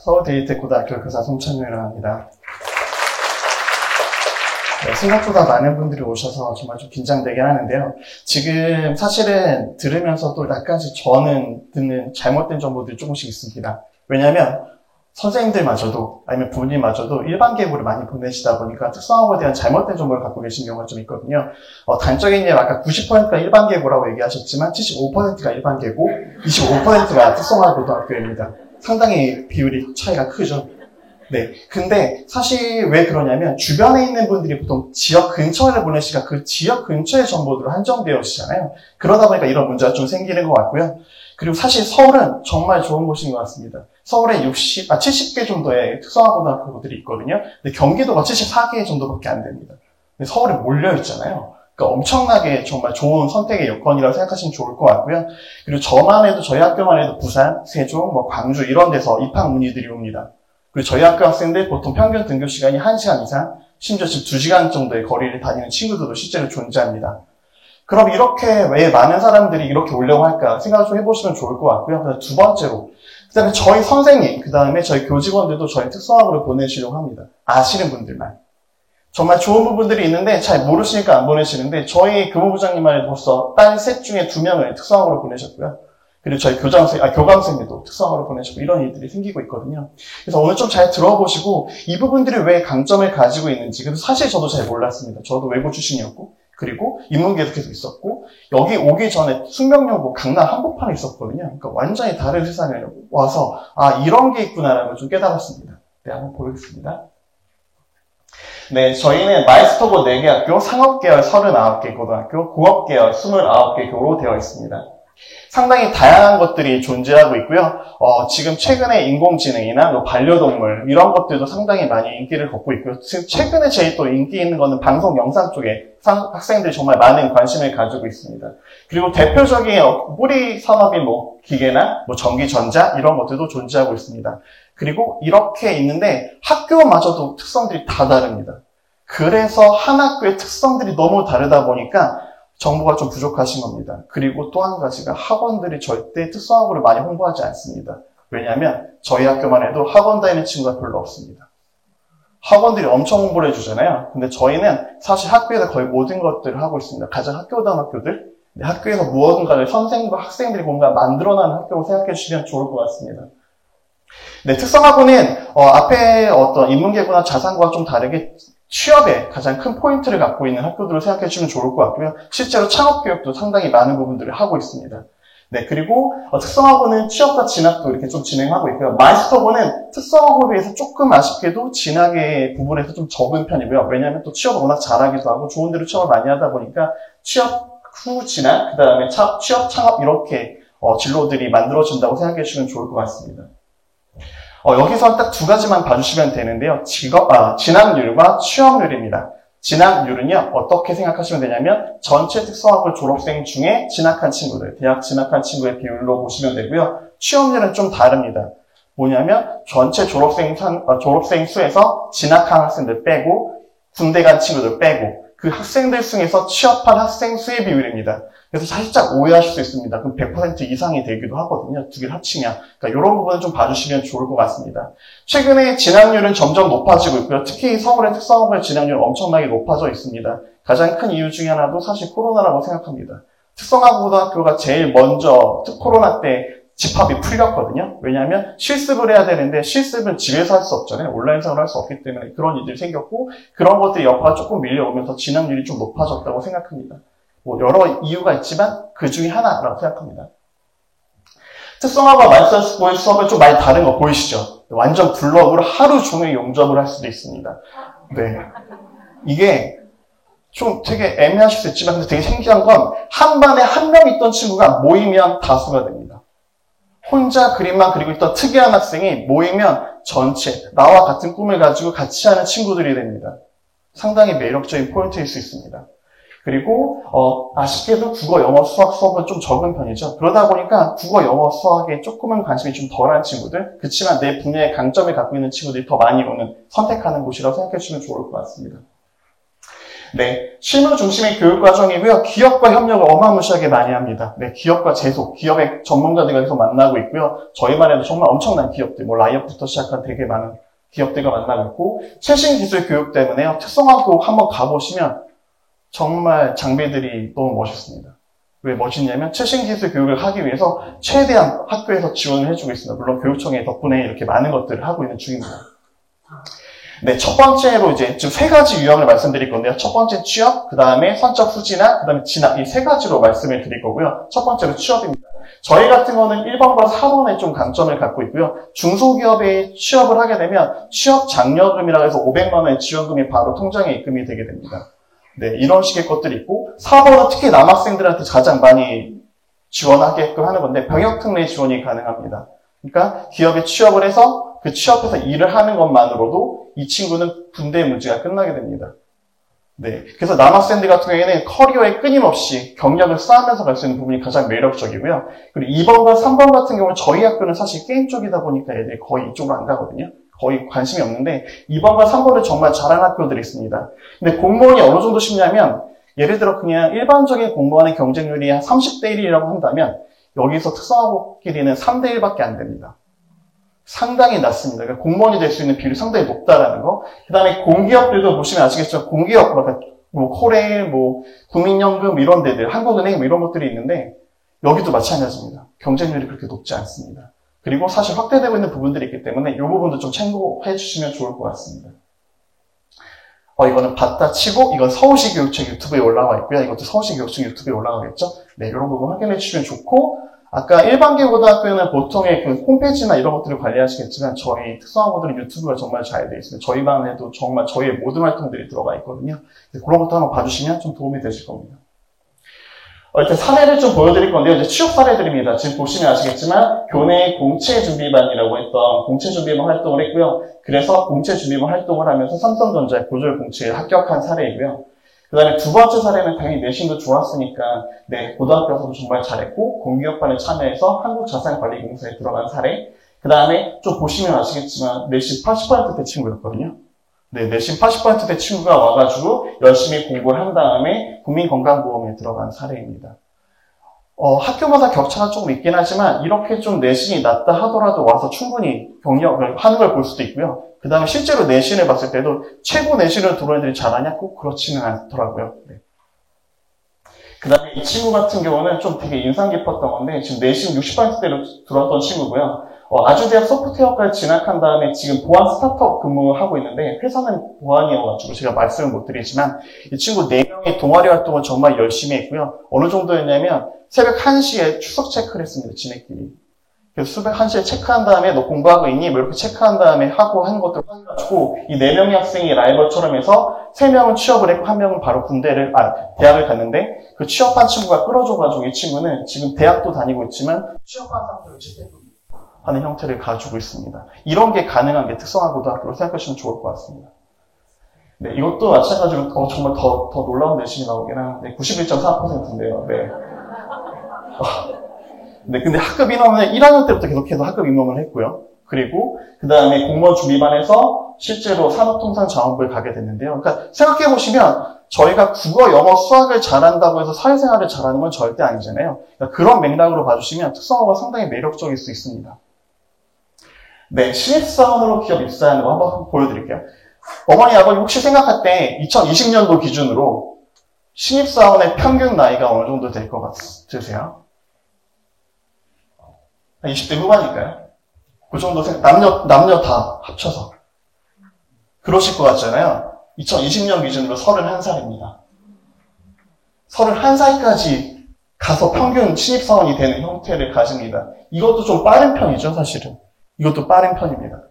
서울대립대고등학교 교사 송찬용이라고 합니다. 네, 생각보다 많은 분들이 오셔서 정말 좀 긴장되긴 하는데요. 지금 사실은 들으면서도 약간씩 저는 듣는 잘못된 정보들이 조금씩 있습니다. 왜냐하면 선생님들마저도 아니면 부모님마저도 일반 계보를 많이 보내시다 보니까 특성화고에 대한 잘못된 정보를 갖고 계신 경우가 좀 있거든요. 단적인 예로 아까 90%가 일반 계보라고 얘기하셨지만 75%가 일반 계보, 25%가 특성화고등학교입니다. 상당히 비율이 차이가 크죠. 네. 근데 사실 왜 그러냐면 주변에 있는 분들이 보통 지역 근처를 보내시니까 그 지역 근처의 정보들로 한정되어 있잖아요. 그러다 보니까 이런 문제가 좀 생기는 것 같고요. 그리고 사실 서울은 정말 좋은 곳인 것 같습니다. 서울에 70개 정도의 특성화고등학교들이 있거든요. 근데 경기도가 74개 정도밖에 안 됩니다. 근데 서울에 몰려 있잖아요. 그러니까 엄청나게 정말 좋은 선택의 여건이라고 생각하시면 좋을 것 같고요. 그리고 저만 해도 저희 학교만 해도 부산, 세종, 광주 이런 데서 입학 문의들이 옵니다. 그리고 저희 학교 학생들 보통 평균 등교 시간이 1시간 이상, 심지어 지금 2시간 정도의 거리를 다니는 친구들도 실제로 존재합니다. 그럼 이렇게 왜 많은 사람들이 이렇게 오려고 할까 생각을 좀 해보시면 좋을 것 같고요. 그다음에 두 번째로, 그다음에 저희 선생님, 그다음에 저희 교직원들도 저희 특성화고를 보내시려고 합니다. 아시는 분들만. 정말 좋은 부분들이 있는데 잘 모르시니까 안 보내시는데 저희 교무부장님만 해도 벌써 딸 셋 중에 2명을 특성화고로 보내셨고요. 그리고 저희 교감생들도 특성화로 보내시고 이런 일들이 생기고 있거든요. 그래서 오늘 좀 잘 들어보시고 이 부분들이 왜 강점을 가지고 있는지, 그래서 사실 저도 잘 몰랐습니다. 저도 외고 출신이었고, 그리고 인문계도 계속 있었고, 여기 오기 전에 숙명여고 강남 한복판에 있었거든요. 그러니까 완전히 다른 세상에 와서 이런 게 있구나라는 걸 좀 깨달았습니다. 네, 한번 보겠습니다. 네, 저희는 마이스터고 4개 학교, 상업계열 39개 고등학교, 공업계열 29개 교로 되어 있습니다. 상당히 다양한 것들이 존재하고 있고요. 지금 최근에 인공지능이나 반려동물 이런 것들도 상당히 많이 인기를 갖고 있고요. 지금 최근에 제일 또 인기 있는 거는 방송 영상 쪽에 학생들이 정말 많은 관심을 가지고 있습니다. 그리고 대표적인 뿌리 산업인 기계나 전기, 전자 이런 것들도 존재하고 있습니다. 그리고 이렇게 있는데 학교마저도 특성들이 다 다릅니다. 그래서 한 학교의 특성들이 너무 다르다 보니까 정보가 좀 부족하신 겁니다. 그리고 또 한 가지가 학원들이 절대 특성화고를 많이 홍보하지 않습니다. 왜냐하면 저희 학교만 해도 학원 다니는 친구가 별로 없습니다. 학원들이 엄청 홍보를 해주잖아요. 근데 저희는 사실 학교에서 거의 모든 것들을 하고 있습니다. 가장 학교다운 학교들, 학교에서 무언가를 선생님과 학생들이 뭔가 만들어내는 학교로 생각해 주시면 좋을 것 같습니다. 네, 특성화고는 앞에 어떤 인문계고나 자산고와 좀 다르게 취업에 가장 큰 포인트를 갖고 있는 학교들을 생각해 주시면 좋을 것 같고요. 실제로 창업교육도 상당히 많은 부분들을 하고 있습니다. 네, 그리고 특성화고는 취업과 진학도 이렇게 좀 진행하고 있고요. 마이스터고는 특성화고에 비해서 조금 아쉽게도 진학의 부분에서 좀 적은 편이고요. 왜냐하면 또 취업을 워낙 잘하기도 하고 좋은 데로 취업을 많이 하다 보니까 취업 후 진학, 그 다음에 취업, 창업 이렇게 진로들이 만들어진다고 생각해 주시면 좋을 것 같습니다. 여기서 딱 두 가지만 봐주시면 되는데요. 진학률과 취업률입니다. 진학률은요, 어떻게 생각하시면 되냐면, 전체 특성화고 졸업생 중에 진학한 친구들, 대학 진학한 친구의 비율로 보시면 되고요. 취업률은 좀 다릅니다. 뭐냐면, 전체 졸업생 수에서 진학한 학생들 빼고, 군대 간 친구들 빼고, 그 학생들 중에서 취업한 학생 수의 비율입니다. 그래서 살짝 오해하실 수 있습니다. 그럼 100% 이상이 되기도 하거든요. 두 개를 합치면. 그러니까 이런 부분을 좀 봐주시면 좋을 것 같습니다. 최근에 진학률은 점점 높아지고 있고요. 특히 서울의 특성화고의 진학률은 엄청나게 높아져 있습니다. 가장 큰 이유 중에 하나도 사실 코로나라고 생각합니다. 특성화고등학교가 제일 먼저 코로나 때 집합이 풀렸거든요. 왜냐하면 실습을 해야 되는데 실습은 집에서 할 수 없잖아요. 온라인상으로 할 수 없기 때문에 그런 일들이 생겼고 그런 것들이 여파가 조금 밀려오면서 진학률이 좀 높아졌다고 생각합니다. 여러 이유가 있지만 그 중에 하나라고 생각합니다. 특성화고와 마이스터고의 수업은 좀 많이 다른 거 보이시죠? 완전 블럭으로 하루 종일 용접을 할 수도 있습니다. 네. 이게 좀 되게 애매하실 수 있지만 근데 되게 신기한 건 한 반에 한 명 있던 친구가 모이면 다수가 됩니다. 혼자 그림만 그리고 있던 특이한 학생이 모이면 전체 나와 같은 꿈을 가지고 같이 하는 친구들이 됩니다. 상당히 매력적인 포인트일 수 있습니다. 그리고 아쉽게도 국어, 영어, 수학 수업은 좀 적은 편이죠. 그러다 보니까 국어, 영어, 수학에 조금은 관심이 좀 덜한 친구들, 그렇지만 내 분야의 강점을 갖고 있는 친구들이 더 많이 오는 선택하는 곳이라고 생각해 주시면 좋을 것 같습니다. 네, 실무 중심의 교육 과정이고요. 기업과 협력을 어마무시하게 많이 합니다. 네, 기업과 재소, 기업의 전문가들과 계속 만나고 있고요. 저희만 해도 정말 엄청난 기업들, 뭐 라이엇부터 시작한 되게 많은 기업들과 만나고 있고, 최신 기술 교육 때문에요. 특성화고 한번 가보시면 정말 장비들이 너무 멋있습니다. 왜 멋있냐면 최신 기술 교육을 하기 위해서 최대한 학교에서 지원을 해주고 있습니다. 물론 교육청의 덕분에 이렇게 많은 것들을 하고 있는 중입니다. 네, 첫 번째로 이제 지금 세 가지 유형을 말씀드릴 건데요. 첫 번째 취업, 그 다음에 선적 후진학, 그 다음에 진학, 이 세 가지로 말씀을 드릴 거고요. 첫 번째로 취업입니다. 저희 같은 거는 1번과 4번에 좀 강점을 갖고 있고요. 중소기업에 취업을 하게 되면 취업 장려금이라고 해서 500만 원의 지원금이 바로 통장에 입금이 되게 됩니다. 네, 이런 식의 것들이 있고, 4번은 특히 남학생들한테 가장 많이 지원하게끔 하는 건데, 병역특례 지원이 가능합니다. 그러니까 기업에 취업을 해서 그 취업해서 일을 하는 것만으로도 이 친구는 군대 문제가 끝나게 됩니다. 네, 그래서 남학생들 같은 경우에는 커리어에 끊임없이 경력을 쌓으면서 갈 수 있는 부분이 가장 매력적이고요. 그리고 2번과 3번 같은 경우는 저희 학교는 사실 게임 쪽이다 보니까 애들이 거의 이쪽으로 안 가거든요. 거의 관심이 없는데 2번과 3번은 정말 잘하는 학교들이 있습니다. 근데 공무원이 어느 정도 쉽냐면 예를 들어 그냥 일반적인 공무원의 경쟁률이 한 30대 1이라고 한다면 여기서 특성화고끼리는 3대 1밖에 안 됩니다. 상당히 낮습니다. 그러니까 공무원이 될 수 있는 비율이 상당히 높다라는 거. 그 다음에 공기업들도 보시면 아시겠지만 공기업, 뭐 코레일, 뭐 국민연금 이런 데들, 한국은행 뭐 이런 것들이 있는데 여기도 마찬가지입니다. 경쟁률이 그렇게 높지 않습니다. 그리고 사실 확대되고 있는 부분들이 있기 때문에 이 부분도 좀 참고해 주시면 좋을 것 같습니다. 이거는 봤다 치고 이건 서울시 교육청 유튜브에 올라와 있고요. 이것도 서울시 교육청 유튜브에 올라가겠죠. 네, 이런 부분 확인해 주시면 좋고 아까 일반계고등학교는 보통의 그 홈페이지나 이런 것들을 관리하시겠지만 저희 특성화고들은 유튜브가 정말 잘 되어 있습니다. 저희만 해도 정말 저희의 모든 활동들이 들어가 있거든요. 그런 것도 한번 봐주시면 좀 도움이 되실 겁니다. 일단 사례를 좀 보여드릴 건데요. 이제 취업 사례들입니다. 지금 보시면 아시겠지만 교내 공채 준비반이라고 했던 공채 준비반 활동을 했고요. 그래서 공채 준비반 활동을 하면서 삼성전자 고졸 공채에 합격한 사례이고요. 그 다음에 두 번째 사례는 당연히 내신도 좋았으니까 네, 고등학교에서도 정말 잘했고 공기업반에 참여해서 한국자산관리공사에 들어간 사례. 그 다음에 좀 보시면 아시겠지만 내신 80%대 친구였거든요. 네, 내신 80%대 친구가 와가지고 열심히 공부를 한 다음에 국민건강보험에 들어간 사례입니다. 학교마다 격차가 조금 있긴 하지만 이렇게 좀 내신이 낮다 하더라도 와서 충분히 경력을 하는 걸 볼 수도 있고요. 그 다음에 실제로 내신을 봤을 때도 최고 내신을 들어온 애들이 잘하냐? 꼭 그렇지는 않더라고요. 네. 그 다음에 이 친구 같은 경우는 좀 되게 인상 깊었던 건데 지금 내신 60%대로 들어왔던 친구고요. 아주대학 소프트웨어까지 진학한 다음에 지금 보안 스타트업 근무하고 있는데 회사는 보안이어가지고 제가 말씀을 못 드리지만 이 친구 4명의 동아리 활동을 정말 열심히 했고요. 어느 정도였냐면 새벽 1시에 출석 체크를 했습니다. 지네끼리. 그래서 새벽 1시에 체크한 다음에 너 공부하고 있니? 뭐 이렇게 체크한 다음에 하고 한 것들 해가지고 이 4명의 학생이 라이벌처럼 해서 3명은 취업을 했고 1명은 바로 대학을 갔는데 그 취업한 친구가 끌어줘가지고 이 친구는 지금 대학도 다니고 있지만 취업한 상태로 재택근무 하는 형태를 가지고 있습니다. 이런 게 가능한 게 특성화 고등학교로 생각하시면 좋을 것 같습니다. 네, 이것도 마찬가지로 정말 더 놀라운 내신이 나오긴 하는데 91.4%인데요. 네. 네, 근데 학급 인원은 1학년 때부터 계속해서 학급 인원을 했고요. 그리고 그 다음에 공무원 준비반에서 실제로 산업통상자원부에 가게 됐는데요. 그러니까 생각해 보시면 저희가 국어, 영어, 수학을 잘한다고 해서 사회생활을 잘하는 건 절대 아니잖아요. 그러니까 그런 맥락으로 봐주시면 특성화가 상당히 매력적일 수 있습니다. 네, 신입사원으로 기업 입사하는 거 한번 보여드릴게요. 어머니, 아버님 혹시 생각할 때 2020년도 기준으로 신입사원의 평균 나이가 어느 정도 될 것 같으세요? 20대 후반일까요? 그 정도 남녀 다 합쳐서. 그러실 것 같잖아요. 2020년 기준으로 31살입니다. 31살까지 가서 평균 신입사원이 되는 형태를 가집니다. 이것도 좀 빠른 편이죠, 사실은. 이것도 빠른 편입니다.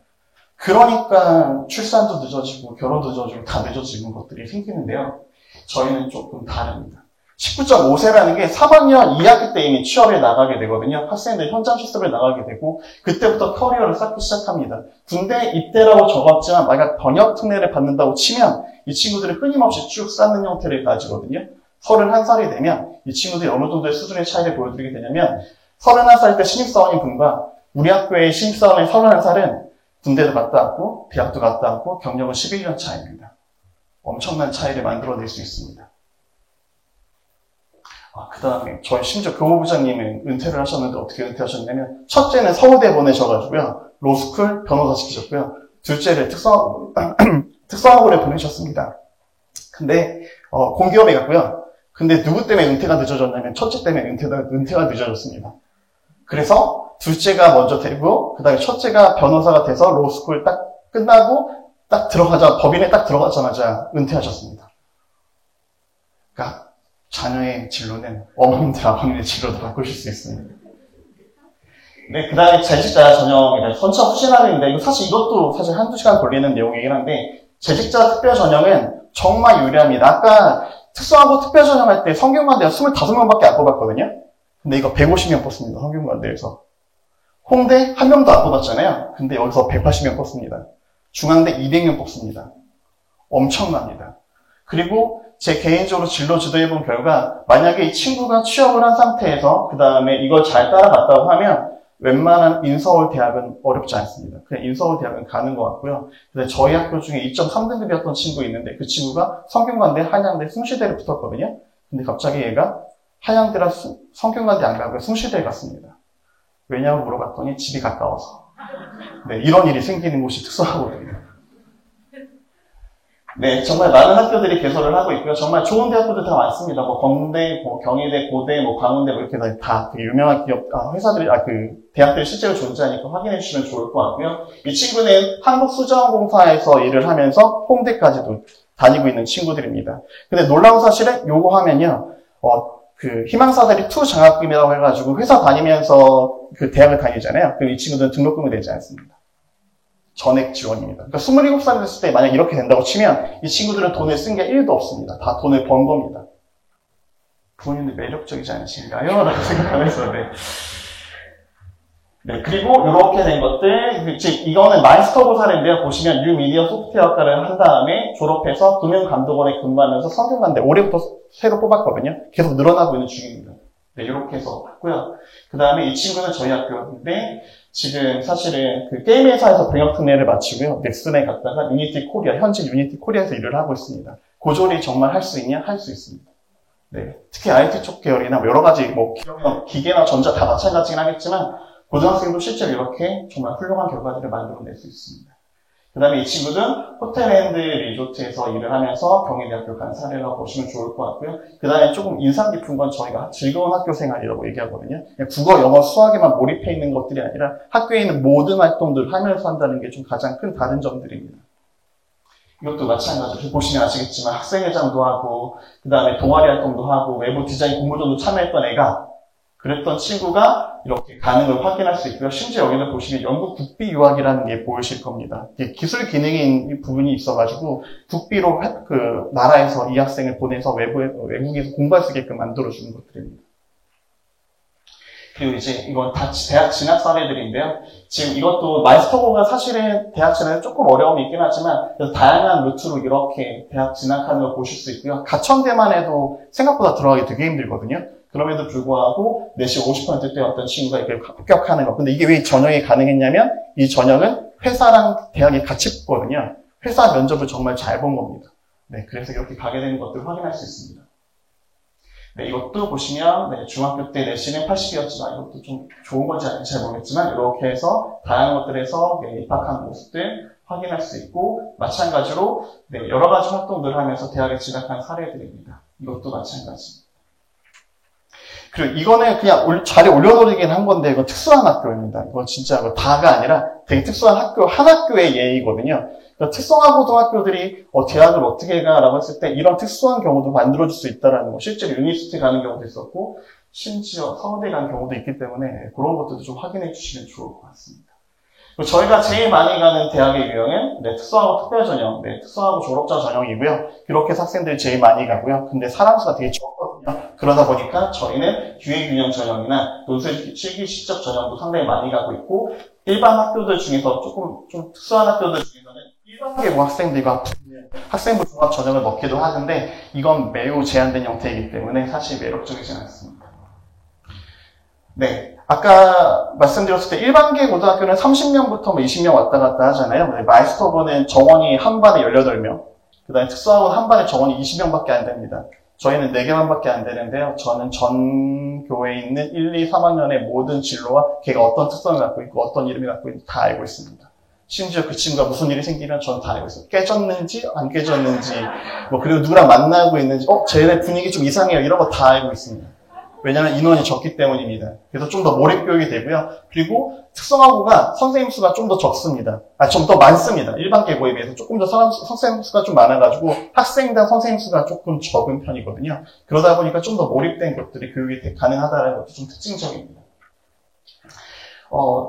그러니까 출산도 늦어지고 결혼도 늦어지고 다 늦어지는 것들이 생기는데요. 저희는 조금 다릅니다. 19.5세라는 게 3학년 2학기 때 이미 취업에 나가게 되거든요. 학생들 현장 실습을 나가게 되고 그때부터 커리어를 쌓기 시작합니다. 군대 입대라고 적었지만 만약 번역 특례를 받는다고 치면 이 친구들은 끊임없이 쭉 쌓는 형태를 가지거든요. 31살이 되면 이 친구들이 어느 정도의 수준의 차이를 보여드리게 되냐면 31살 때 신입사원인 분과 우리 학교의 신입사원의 31살은 군대도 갔다 왔고 대학도 갔다 왔고 경력은 11년 차입니다. 엄청난 차이를 만들어낼 수 있습니다. 그 다음에 저희 심지어 교무부장님은 은퇴를 하셨는데 어떻게 은퇴하셨냐면 첫째는 서울대 보내셔가지고요. 로스쿨 변호사 시키셨고요. 둘째를 특성화고를 보내셨습니다. 근데 공기업에 갔고요. 근데 누구 때문에 은퇴가 늦어졌냐면 첫째 때문에 은퇴가 늦어졌습니다. 그래서 둘째가 먼저 되고 그 다음에 첫째가 변호사가 돼서 로스쿨 딱 끝나고 법인에 딱 들어가자마자 은퇴하셨습니다. 그러니까 자녀의 진로는 어머님들 아버님의 진로도 바꾸실 수 있습니다. 네, 그 다음에 재직자 전형이다. 선처 후진하는데 이것도 사실 한두 시간 걸리는 내용이긴 한데 재직자 특별 전형은 정말 유리합니다. 아까 특성화고 특별 전형할 때 성균관대가 25명밖에 안 뽑았거든요. 근데 이거 150명 뽑습니다. 성균관대에서. 홍대 한 명도 안 뽑았잖아요. 근데 여기서 180명 뽑습니다. 중앙대 200명 뽑습니다. 엄청납니다. 그리고 제 개인적으로 진로 지도해본 결과 만약에 이 친구가 취업을 한 상태에서 그 다음에 이걸 잘 따라갔다고 하면 웬만한 인서울 대학은 어렵지 않습니다. 그냥 인서울 대학은 가는 것 같고요. 근데 저희 학교 중에 2.3등급이었던 친구 있는데 그 친구가 성균관대, 한양대, 숭실대를 붙었거든요. 근데 갑자기 얘가 한양대랑 성균관대 안 가고 숭실대에 갔습니다. 왜냐고 물어봤더니 집이 가까워서. 네, 이런 일이 생기는 곳이 특성화고거든요. 네, 정말 많은 학교들이 개설을 하고 있고요. 정말 좋은 대학교들 다 많습니다. 공대, 경희대, 고대, 광운대 이렇게 다 되게 유명한 회사들이, 대학들이 실제로 존재하니까 확인해 주시면 좋을 것 같고요. 이 친구는 한국수자원공사에서 일을 하면서 홍대까지도 다니고 있는 친구들입니다. 근데 놀라운 사실은 요거 하면요, 희망사다리 2 장학금이라고 해가지고 회사 다니면서 그 대학을 다니잖아요. 그럼 이 친구들은 등록금을 내지 않습니다. 전액 지원입니다. 그러니까 27살 됐을 때 만약 이렇게 된다고 치면 이 친구들은 돈을 쓴 게 1도 없습니다. 다 돈을 번 겁니다. 부모님들 매력적이지 않으신가요? 라고 생각하면서, 네, 그리고 이렇게 된 것들, 이거는 마이스터고 사례인데요. 보시면 뉴미디어 소프트웨어학과를 한 다음에 졸업해서 금융감독원에 근무하면서 성균관대 올해부터 새로 뽑았거든요. 계속 늘어나고 있는 중입니다. 네, 이렇게 해서 봤고요. 그 다음에 이 친구는 저희 학교인데 지금 사실은 그 게임 회사에서 병역 특례를 마치고요. 넥슨에 갔다가 유니티 코리아, 현직 유니티 코리아에서 일을 하고 있습니다. 고졸이 정말 할 수 있냐? 할 수 있습니다. 네, 특히 IT 쪽 계열이나 여러 가지 기계나 전자 다 마찬가지긴 하겠지만 고등학생도 실제로 이렇게 정말 훌륭한 결과들을 만들어낼 수 있습니다. 그 다음에 이 친구는 호텔앤드 리조트에서 일을 하면서 경희대학교 간 사례라고 보시면 좋을 것 같고요. 그 다음에 조금 인상 깊은 건 저희가 즐거운 학교 생활이라고 얘기하거든요. 그냥 국어, 영어, 수학에만 몰입해 있는 것들이 아니라 학교에 있는 모든 활동들을 하면서 한다는 게 좀 가장 큰 다른 점들입니다. 이것도 마찬가지로 보시면 아시겠지만 학생회장도 하고 그 다음에 동아리 활동도 하고 외부 디자인 공모전도 참여했던 애가 그랬던 친구가 이렇게 가는 걸 확인할 수 있고요. 심지어 여기는 보시면 영국 국비 유학이라는 게 보이실 겁니다. 기술 기능인 부분이 있어가지고 국비로 그 나라에서 이 학생을 보내서 외국에서 공부할 수 있게끔 만들어주는 것들입니다. 그리고 이제 이건 다 대학 진학 사례들인데요. 지금 이것도 마이스터고가 사실은 대학 진학에 조금 어려움이 있긴 하지만 다양한 루트로 이렇게 대학 진학하는 걸 보실 수 있고요. 가천대만 해도 생각보다 들어가기 되게 힘들거든요. 그럼에도 불구하고 내시 50%대 어떤 친구가 이렇게 합격하는 거. 근데 이게 왜 전형이 가능했냐면 이 전형은 회사랑 대학이 같이 붙거든요. 회사 면접을 정말 잘 본 겁니다. 네, 그래서 이렇게 가게 되는 것들을 확인할 수 있습니다. 네, 이것도 보시면 중학교 때 내신은 80이었지만 이것도 좀 좋은 건지 아닌지 잘 모르겠지만 이렇게 해서 다양한 것들에서 입학한 모습들 확인할 수 있고 마찬가지로 여러 가지 활동들을 하면서 대학에 진학한 사례들입니다. 이것도 마찬가지입니다. 그리고 이거는 그냥 자리에 올려놓으긴 한 건데 이건 특수한 학교입니다. 이건 진짜 다가 아니라 되게 특수한 학교, 한 학교의 예이거든요. 그러니까 특성화 고등학교들이 대학을 어떻게 가라고 했을 때 이런 특수한 경우도 만들어줄 수 있다라는 거. 실제로 유니버시티 가는 경우도 있었고 심지어 서울대 가는 경우도 있기 때문에 그런 것들도 좀 확인해 주시면 좋을 것 같습니다. 그리고 저희가 제일 많이 가는 대학의 유형은 특수하고 특별 전형, 특수하고 졸업자 전형이고요. 이렇게 해서 학생들이 제일 많이 가고요. 근데 사람수가 되게 적거든요. 그러다 보니까 저희는 기획균형 전형이나 논술 실기 실적 전형도 상당히 많이 가고 있고 일반 학교들 중에서 조금 좀 특수한 학교들 중에서는 일반계고 학생들과 학생부 종합 전형을 넣기도 하는데 이건 매우 제한된 형태이기 때문에 사실 매력적이지 않습니다. 네. 아까 말씀드렸을 때 일반계 고등학교는 30명부터 20명 왔다 갔다 하잖아요. 마이스터고는 정원이 한 반에 18명. 그 다음에 특수학원 한 반에 정원이 20명밖에 안 됩니다. 저희는 4개만밖에 안 되는데요. 저는 전 교회에 있는 1, 2, 3학년의 모든 진로와 걔가 어떤 특성을 갖고 있고 어떤 이름을 갖고 있는지 다 알고 있습니다. 심지어 그 친구가 무슨 일이 생기면 저는 다 알고 있어요. 깨졌는지 안 깨졌는지 그리고 누구랑 만나고 있는지 쟤네 분위기 좀 이상해요. 이런 거 다 알고 있습니다. 왜냐하면 인원이 적기 때문입니다. 그래서 좀 더 몰입교육이 되고요. 그리고 특성화고가 선생님 수가 좀 더 적습니다. 좀 더 많습니다. 일반 계고에 비해서 조금 더 선생님 수가 좀 많아가지고 학생당 선생님 수가 조금 적은 편이거든요. 그러다 보니까 좀 더 몰입된 것들이 교육이 가능하다는 것도 좀 특징적입니다.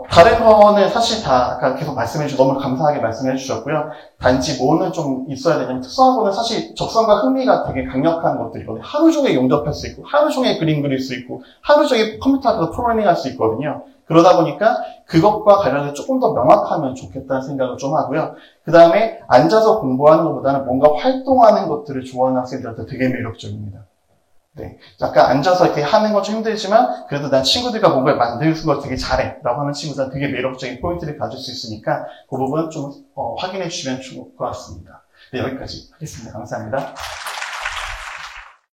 다른 거는 사실 다 아까 계속 너무 감사하게 말씀해 주셨고요. 단지 뭐는 좀 있어야 되냐면 특성화고는 사실 적성과 흥미가 되게 강력한 것들이거든요. 하루 종일 용접할 수 있고 하루 종일 그림 그릴 수 있고 하루 종일 컴퓨터 앞에서 프로그래밍 할 수 있거든요. 그러다 보니까 그것과 관련해서 조금 더 명확하면 좋겠다는 생각을 좀 하고요. 그 다음에 앉아서 공부하는 것보다는 뭔가 활동하는 것들을 좋아하는 학생들한테 되게 매력적입니다. 네. 약간 앉아서 이렇게 하는 건 좀 힘들지만, 그래도 난 친구들과 뭔가를 만드는 걸 되게 잘해. 라고 하는 친구들은 되게 매력적인 포인트를 가질 수 있으니까, 그 부분 좀, 확인해 주시면 좋을 것 같습니다. 네, 여기까지 하겠습니다. 감사합니다.